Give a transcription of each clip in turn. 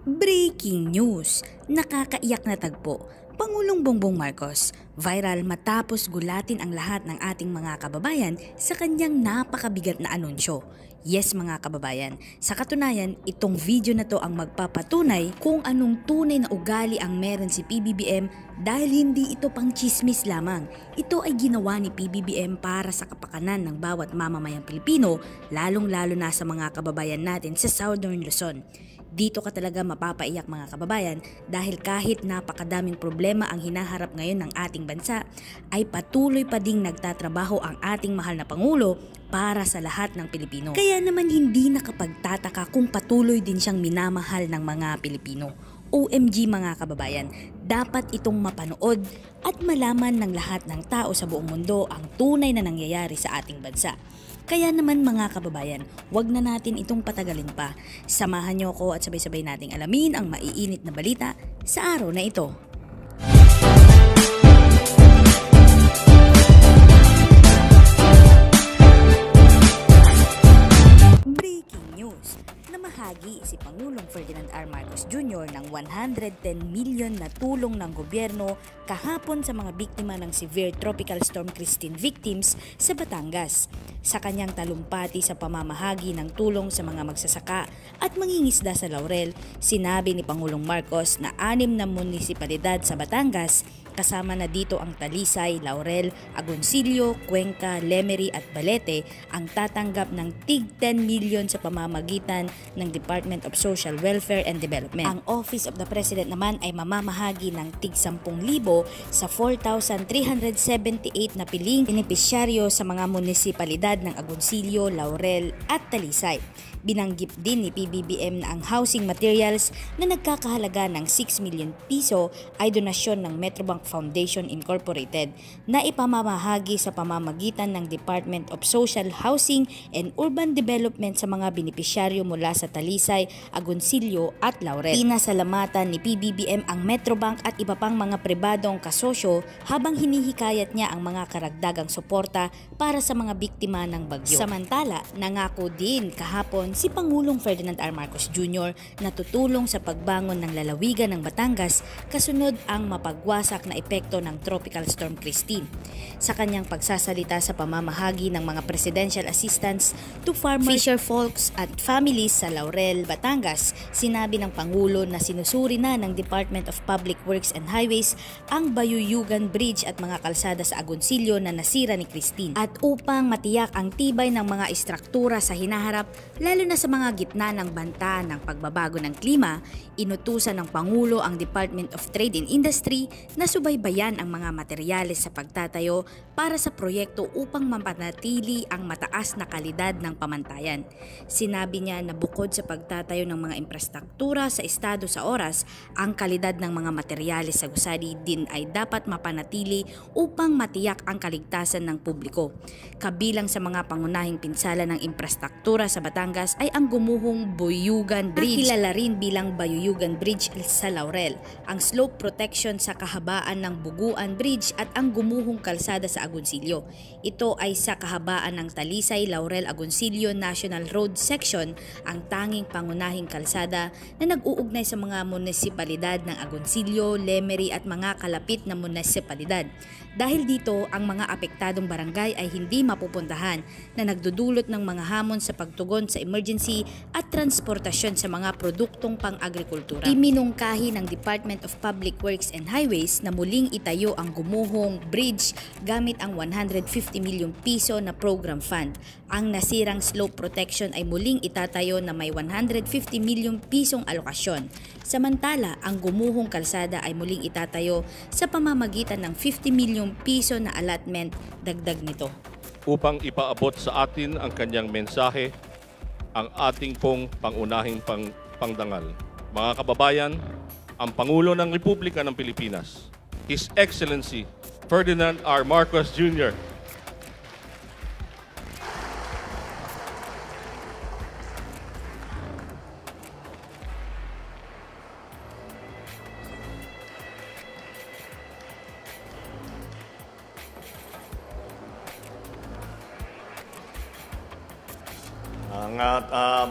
Breaking news! Nakakaiyak na tagpo. Pangulong Bongbong Marcos, viral matapos gulatin ang lahat ng ating mga kababayan sa kanyang napakabigat na anunsyo. Yes mga kababayan, sa katunayan itong video na to ang magpapatunay kung anong tunay na ugali ang meron si PBBM dahil hindi ito pang chismis lamang. Ito ay ginawa ni PBBM para sa kapakanan ng bawat mamamayang Pilipino, lalong-lalo na sa mga kababayan natin sa Southern Luzon. Dito ka talaga mapapaiyak mga kababayan dahil kahit napakadaming problema ang hinaharap ngayon ng ating bansa, ay patuloy pa ding nagtatrabaho ang ating mahal na Pangulo para sa lahat ng Pilipino. Kaya naman hindi nakapagtataka kung patuloy din siyang minamahal ng mga Pilipino. OMG mga kababayan, dapat itong mapanood at malaman ng lahat ng tao sa buong mundo ang tunay na nangyayari sa ating bansa. Kaya naman mga kababayan, wag na natin itong patagalin pa. Samahan niyo ako at sabay-sabay nating alamin ang maiinit na balita sa araw na ito. Breaking news! Namahagi si Pangulong Ferdinand R. Marcos Jr. ng 110 milyon na tulong ng gobyerno kahapon sa mga biktima ng severe tropical storm Christine victims sa Batangas. Sa kanyang talumpati sa pamamahagi ng tulong sa mga magsasaka at mangingisda sa Laurel, sinabi ni Pangulong Marcos na 6 na munisipalidad sa Batangas, kasama na dito ang Talisay, Laurel, Agoncillo, Cuenca, Lemery at Balete ang tatanggap ng tig 10 milyon sa pamamagitan ng Department of Social Welfare and Development. Ang Office of the President naman ay mamamahagi ng tig 10,000 sa 4,378 na piling benepisyaryo sa mga munisipalidad ng Agoncillo, Laurel at Talisay. Binanggit din ni PBBM na ang housing materials na nagkakahalaga ng 6 milyon piso ay donasyon ng Metrobank Foundation Incorporated na ipamamahagi sa pamamagitan ng Department of Social Housing and Urban Development sa mga benepisyaryo mula sa Talisay, Agoncillo at Laurel. Pinasalamatan ni PBBM ang Metrobank at iba pang mga pribadong kasosyo habang hinihikayat niya ang mga karagdagang suporta para sa mga biktima ng bagyo. Samantala, nangako din kahapon si Pangulong Ferdinand R. Marcos Jr. na tutulong sa pagbangon ng lalawigan ng Batangas kasunod ang mapagwasak na epekto ng Tropical Storm Christine. Sa kanyang pagsasalita sa pamamahagi ng mga presidential assistance to farmers, fisher folks at families sa Laurel, Batangas, sinabi ng Pangulo na sinusuri na ng Department of Public Works and Highways ang Bayuyugan Bridge at mga kalsada sa Agoncillo na nasira ni Christine. At upang matiyak ang tibay ng mga istruktura sa hinaharap, lalo na sa mga gitna ng banta ng pagbabago ng klima, inutusan ng Pangulo ang Department of Trade and Industry na subaybayan ang mga materyales sa pagtatayo para sa proyekto upang mapanatili ang mataas na kalidad ng pamantayan. Sinabi niya na bukod sa pagtatayo ng mga infrastruktura sa estado sa oras, ang kalidad ng mga materyales sa gusali din ay dapat mapanatili upang matiyak ang kaligtasan ng publiko. Kabilang sa mga pangunahing pinsala ng infrastruktura sa Batangas ay ang gumuhong Bayuyugan Bridge, kilala rin bilang Bayuyugan Bridge sa Laurel, ang slope protection sa kahabaan ng Buguan Bridge at ang gumuhong kalsada sa Agoncillo. Ito ay sa kahabaan ng Talisay, Laurel, Agoncillo National Road Section, ang tanging pangunahing kalsada na nag-uugnay sa mga munisipalidad ng Agoncillo, Lemery at mga kalapit na munisipalidad. Dahil dito, ang mga apektadong barangay ay hindi mapupuntahan na nagdudulot ng mga hamon sa pagtugon sa emergency at transportasyon sa mga produktong pang-agrikultura. Iminungkahi ng Department of Public Works and Highways na muling itayo ang gumuhong bridge gamit ang 150 milyong piso na program fund. Ang nasirang slope protection ay muling itatayo na may 150 milyong pisong alokasyon. Samantala, ang gumuhong kalsada ay muling itatayo sa pamamagitan ng 50 milyong piso na allotment dagdag nito. Upang ipaabot sa atin ang kanyang mensahe, ang ating pong pangunahing pangdangal. Mga kababayan, ang Pangulo ng Republika ng Pilipinas, His Excellency Ferdinand R. Marcos Jr.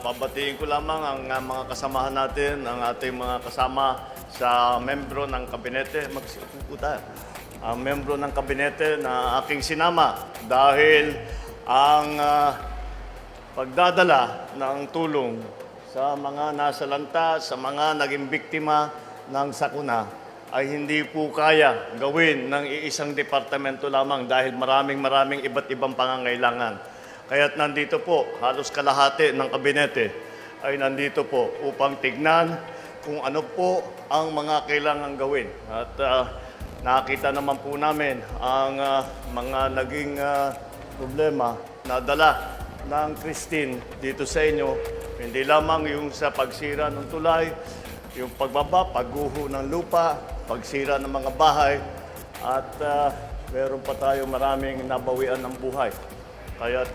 Pabatiin ko lamang ang mga kasamahan natin, ang ating mga kasama sa membro ng kabinete. Ang membro ng kabinete na aking sinama dahil ang pagdadala ng tulong sa mga nasalanta, sa mga naging biktima ng sakuna ay hindi po kaya gawin ng iisang departamento lamang dahil maraming iba't ibang pangangailangan. Kaya't nandito po, halos kalahati ng kabinete ay nandito po upang tignan kung ano po ang mga kailangan gawin. At nakita naman po namin ang mga naging problema na dala ng Christine dito sa inyo. Hindi lamang yung sa pagsira ng tulay, yung pagbaba, pagguho ng lupa, pagsira ng mga bahay, at meron pa tayo maraming nabawian ng buhay. Kaya't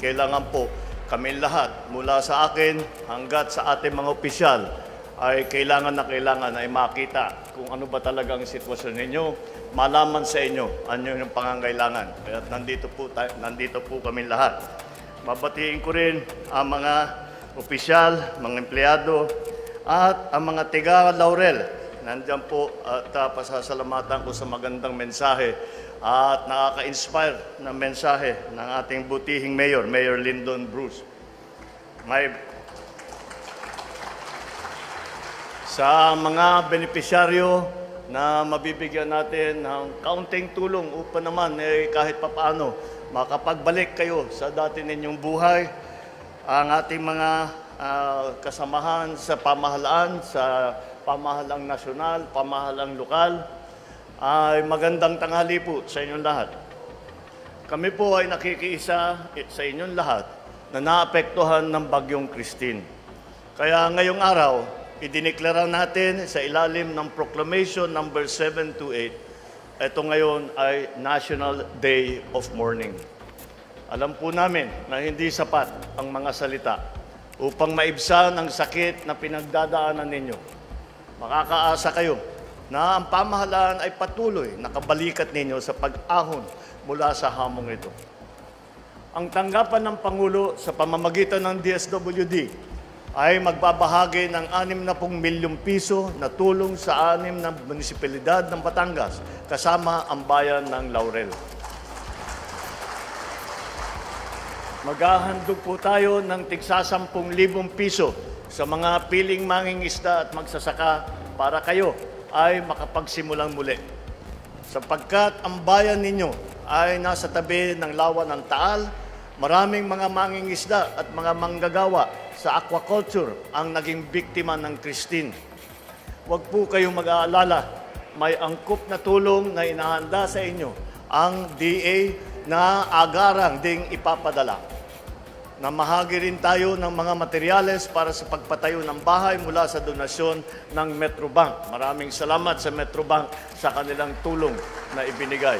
kailangan po kami lahat, mula sa akin hanggat sa ating mga opisyal, ay kailangan ay makita kung ano ba talagang sitwasyon ninyo, malaman sa inyo ano yung pangangailangan. Kaya nandito po kami lahat. Babatiin ko rin ang mga opisyal, mga empleyado, at ang mga tiga Laurel. Nandiyan po at pasasalamatan ko sa magandang mensahe at nakaka-inspire na mensahe ng ating butihing Mayor Lyndon Bruce. Sa mga benepisyaryo na mabibigyan natin ng kaunting tulong upang naman kahit papaano makapagbalik kayo sa dati ninyong buhay, ang ating mga kasamahan sa pamahalaan, sa pamahalang nasyonal, pamahalang lokal, ay magandang tanghali po sa inyong lahat. Kami po ay nakikiisa sa inyong lahat na naapektuhan ng bagyong Christine. Kaya ngayong araw, idineklara natin sa ilalim ng Proclamation number 728, ito ngayon ay National Day of Mourning. Alam po namin na hindi sapat ang mga salita upang maibsan ang sakit na pinagdadaanan ninyo. Makakaasa kayo na ang pamahalaan ay patuloy nakabalikat ninyo sa pag-ahon mula sa hamong ito. Ang tanggapan ng Pangulo sa pamamagitan ng DSWD ay magbabahagi ng 60 milyong piso na tulong sa 6 na munisipalidad ng Batangas kasama ang bayan ng Laurel. Maghahandog po tayo ng tigsa 10,000 piso sa mga piling mangingisda at magsasaka para kayo ay makapagsimulang muli. Sapagkat ang bayan ninyo ay nasa tabi ng lawa ng Taal, maraming mga mangingisda at mga manggagawa sa aquaculture ang naging biktima ng Christine. Huwag po kayong mag-aalala, may angkop na tulong na inahanda sa inyo ang DA na agarang ding ipapadala. Namahagi rin tayo ng mga materyales para sa pagpatayo ng bahay mula sa donasyon ng Metrobank. Maraming salamat sa Metrobank sa kanilang tulong na ibinigay.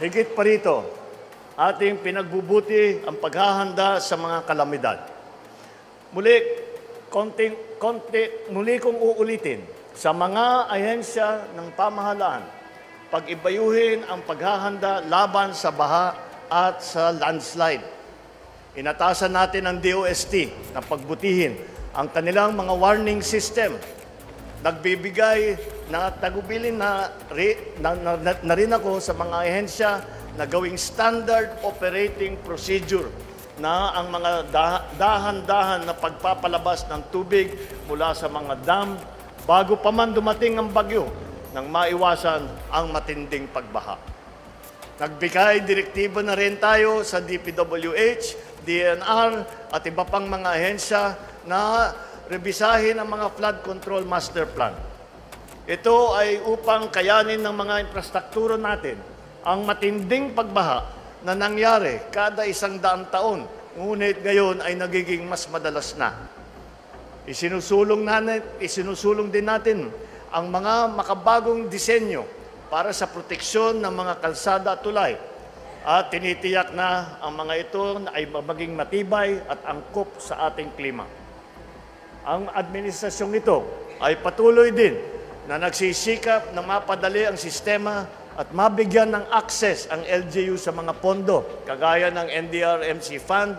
Higit pa rito, ating pinagbubuti ang paghahanda sa mga kalamidad. Muli kong uulitin sa mga ahensya ng pamahalaan, pag-ibayuhin ang paghahanda laban sa baha at sa landslide. Inatasan natin ang DOST na pagbutihin ang kanilang mga warning system. Nagbibigay na tagubilin na rin ako sa mga ahensya na gawing standard operating procedure na ang mga dahan-dahan na pagpapalabas ng tubig mula sa mga dam bago pa man dumating ang bagyo nang maiwasan ang matinding pagbaha. Nagbigay direktiba na rin tayo sa DPWH, DNR at iba pang mga ahensya na rebisahin ang mga flood control master plan. Ito ay upang kayanin ng mga infrastruktura natin ang matinding pagbaha na nangyari kada 100 taon, ngunit ngayon ay nagiging mas madalas na. Isinusulong din natin ang mga makabagong disenyo para sa proteksyon ng mga kalsada at tulay at tinitiyak na ang mga ito ay maging matibay at angkop sa ating klima. Ang administrasyong ito ay patuloy din na nagsisikap na mapadali ang sistema at mabigyan ng access ang LGU sa mga pondo, kagaya ng NDRMC Fund,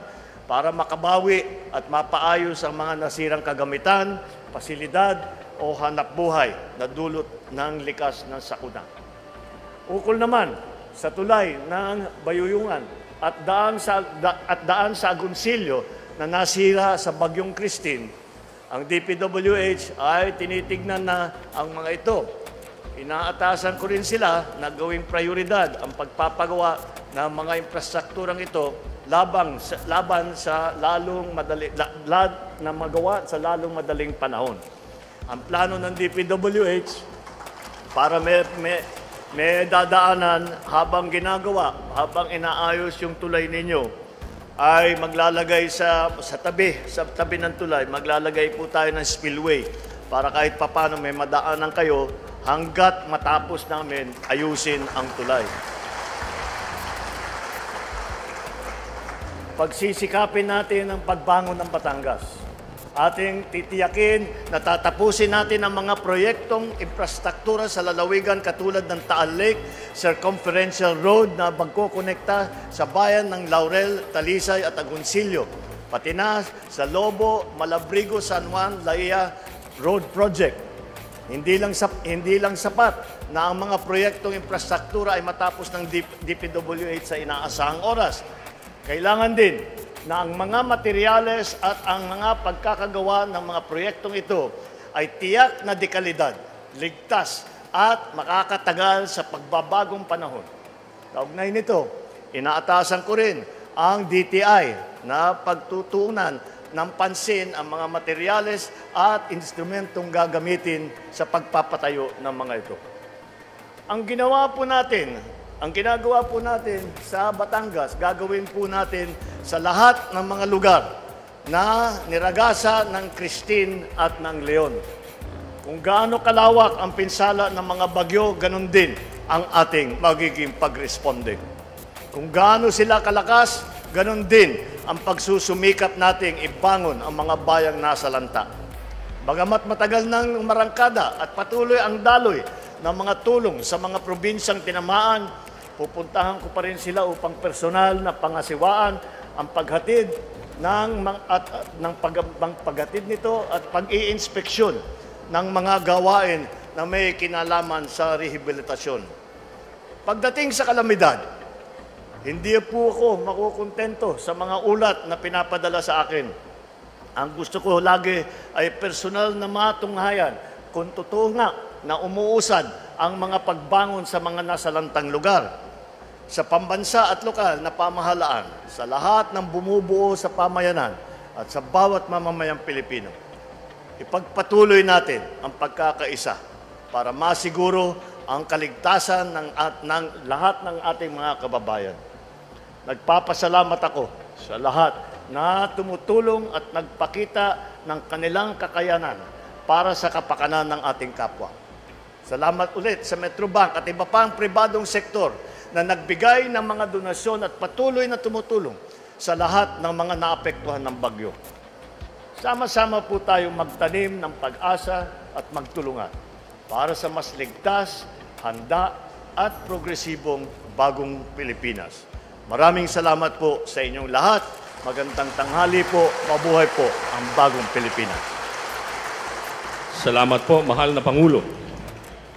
para makabawi at mapaayos ang mga nasirang kagamitan, pasilidad o hanap buhay na dulot ng likas ng sakuna. Ukol naman sa tulay ng Bayuyungan at daan sa Agoncillo na nasira sa Bagyong Christine, ang DPWH ay tinitignan na ang mga ito. Inaatasan ko rin sila na gawing prioridad ang pagpapagawa ng mga infrastrukturang ito laban sa lalong magawa sa lalong madaling panahon. Ang plano ng DPWH para may dadaanan habang ginagawa, habang inaayos yung tulay ninyo, ay maglalagay sa tabi ng tulay, maglalagay po tayo ng spillway para kahit papano may madaanan kayo hanggat matapos namin ayusin ang tulay. Pagsisikapin natin ang pagbangon ng Batangas. Ating titiyakin na tatapusin natin ang mga proyektong infrastruktura sa lalawigan katulad ng Taal Lake Circumferential Road na magkokonekta sa bayan ng Laurel, Talisay at Agoncillo, pati na sa Lobo, Malabrigo, San Juan, Laia Road Project. Hindi lang sapat na ang mga proyektong infrastruktura ay matapos ng DPWH sa inaasahang oras. Kailangan din na ang mga materyales at ang mga pagkakagawa ng mga proyektong ito ay tiyak na dekalidad, ligtas at makakatagal sa pagbabagong panahon. Kaugnay nito, inaatasan ko rin ang DTI na pagtutuunan ng pansin ang mga materyales at instrumentong gagamitin sa pagpapatayo ng mga ito. Ang ginagawa po natin sa Batangas, gagawin po natin sa lahat ng mga lugar na niragasa ng Christine at ng Leon. Kung gaano kalawak ang pinsala ng mga bagyo, ganun din ang ating magiging pag-responde. Kung gaano sila kalakas, ganun din ang pagsusumikap nating ibangon ang mga bayang nasa lanta. Bagamat matagal nang marangkada at patuloy ang daloy ng mga tulong sa mga probinsyang tinamaan, pupuntahan ko pa rin sila upang personal na pangasiwaan ang paghatid paghatid nito at pag-i-inspeksyon ng mga gawain na may kinalaman sa rehabilitasyon. Pagdating sa kalamidad, hindi po ako makukontento sa mga ulat na pinapadala sa akin. Ang gusto ko lagi ay personal na matunghayan kung totoo nga na umuusad ang mga pagbangon sa mga nasalantang lugar, sa pambansa at lokal na pamahalaan, sa lahat ng bumubuo sa pamayanan at sa bawat mamamayang Pilipino. Ipagpatuloy natin ang pagkakaisa para masiguro ang kaligtasan ng lahat ng ating mga kababayan. Nagpapasalamat ako sa lahat na tumutulong at nagpakita ng kanilang kakayanan para sa kapakanan ng ating kapwa. Salamat ulit sa Metrobank at iba pang pribadong sektor na nagbigay ng mga donasyon at patuloy na tumutulong sa lahat ng mga naapektuhan ng bagyo. Sama-sama po tayong magtanim ng pag-asa at magtulungan para sa mas ligtas, handa at progresibong bagong Pilipinas. Maraming salamat po sa inyong lahat. Magandang tanghali po. Mabuhay po ang bagong Pilipinas. Salamat po, mahal na Pangulo.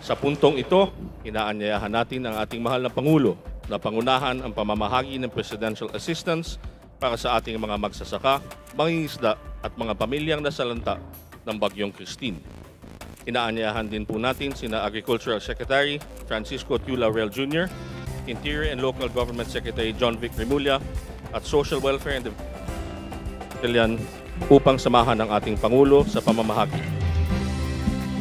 Sa puntong ito, inaanyayahan natin ang ating mahal na Pangulo na pangunahan ang pamamahagi ng presidential assistance para sa ating mga magsasaka, mangingisda at mga pamilyang nasalanta ng Bagyong Christine. Inaanyayahan din po natin sina Agricultural Secretary Francisco Q. Laurel Jr., Interior and Local Government Secretary John Vic Remulla at Social Welfare and Development upang samahan ang ating Pangulo sa pamamahagi.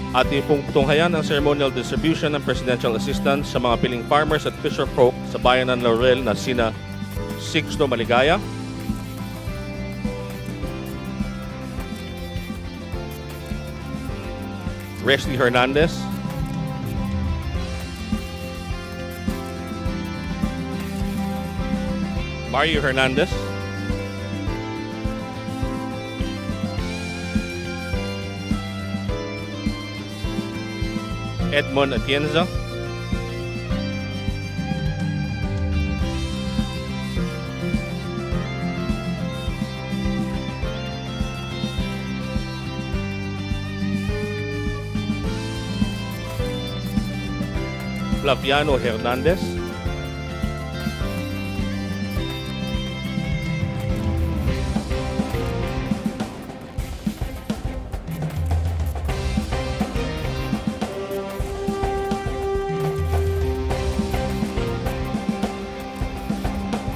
Ating pong tunghayan ang ceremonial distribution ng presidential assistance sa mga piling farmers at fisher folk sa bayan ng Laurel na sina Sixto Maligaya, Resty Hernandez, Mario Hernandez, Edmond Atienza, Flaviano Hernandez,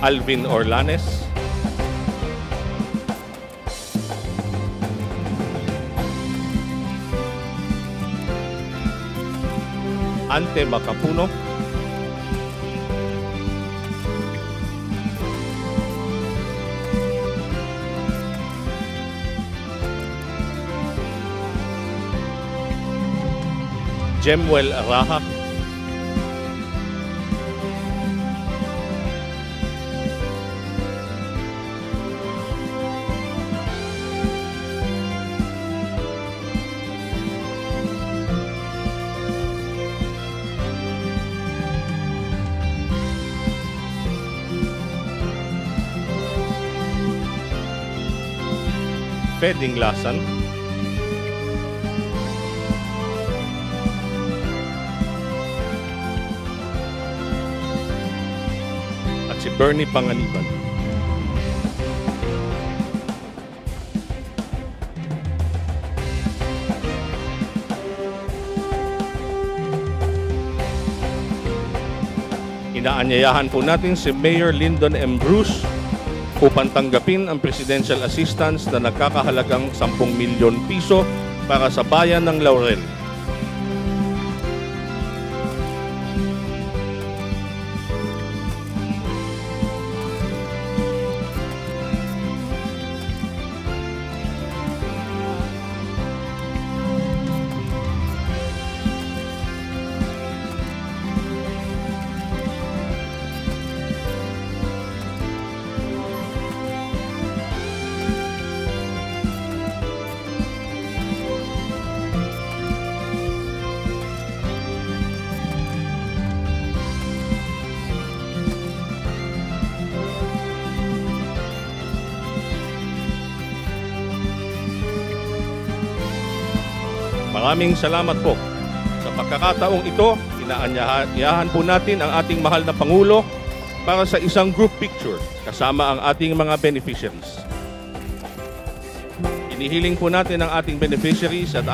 Alvin Orlanes, Ante Macapuno, Jemuel Raha, Feding Lasan, at si Bernie Panganiban. Inaanyayahan po natin si Mayor Lyndon M. Bruce upang tanggapin ang presidential assistance na nagkakahalagang 10 milyon piso para sa bayan ng Laurel. Maraming salamat po. Sa pagkakataong ito, inaanyayahan po natin ang ating mahal na Pangulo para sa isang group picture kasama ang ating mga beneficiaries. Inihiling po natin ang ating beneficiaries at